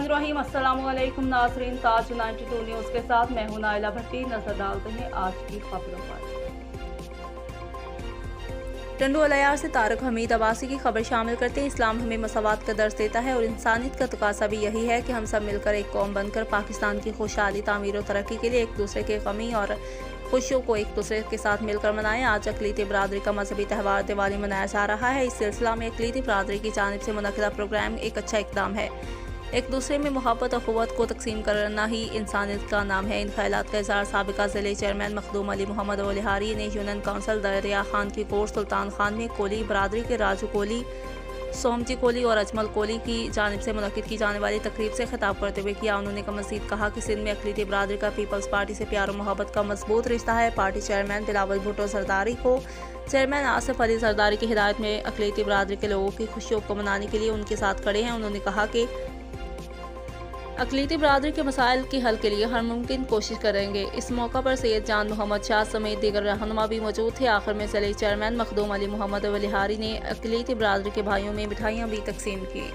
बिस्मिल्लाहिर्रहमानिर्रहीम। अस्सलामुअलैकुम नाज़रीन, ताज 92 न्यूज़ के साथ मैं हूं नाइला भट्टी। नजर डालते हैं आज की खबरों पर। टंडू अलयार से तारक हमीद अब्बासी की खबर शामिल करते हैं। इस्लाम हमें मसावात का दर्स देता है और इंसानियत का तकाज़ा भी यही है कि हम सब मिलकर एक कौम बनकर पाकिस्तान की खुशहाली, तामीर और तरक्की के लिए एक दूसरे के गमी और खुशियों को एक दूसरे के साथ मिलकर मनाएं। आज अक़लीती बरादरी का मजहबी त्यौहार दिवाली मनाया जा रहा है। इस सिलसिला में अक़लीती बरादरी की जानिब से मुनक़िदा प्रोग्राम एक अच्छा इक़दाम है। एक दूसरे में मोहब्बत और क़ुव्वत को तक़सीम करना ही इंसानियत का नाम है। इन ख़यालात का इज़हार साबिक़ा ज़िले चेयरमैन मखदूम अली मोहम्मद वलिहारी ने यूनियन काउंसिल दरिया खान की कोर्ट सुल्तान खान में कोली बरादरी के राजू कोली, सोमजी कोली और अजमल कोली की जानिब से मुनक़िद की जाने वाली तकरीब से खिताब करते हुए किया। उन्होंने मज़ीद कहा कि सिंध में अक़लीती बरादरी का पीपल्स पार्टी से प्यार और मोहब्बत का मजबूत रिश्ता है। पार्टी चेयरमैन बिलावल भुट्टो जरदारी को चेयरमैन आसिफ अली जरदारी की हिदायत में अक़लीती बरादरी के लोगों की खुशियों को मनाने के लिए उनके साथ खड़े हैं। उन्होंने कहा कि अक़लीती बरादरी के मसाइल के हल के लिए हर मुमकिन कोशिश करेंगे। इस मौका पर सैयद जान मोहम्मद शाह समेत दीगर रहनुमा भी मौजूद थे। आखिर में ज़िले चेयरमैन मखदूम अली मोहम्मद वलिहारी ने अक़लीती बरादरी के भाइयों में मिठाइयाँ भी तकसीम की।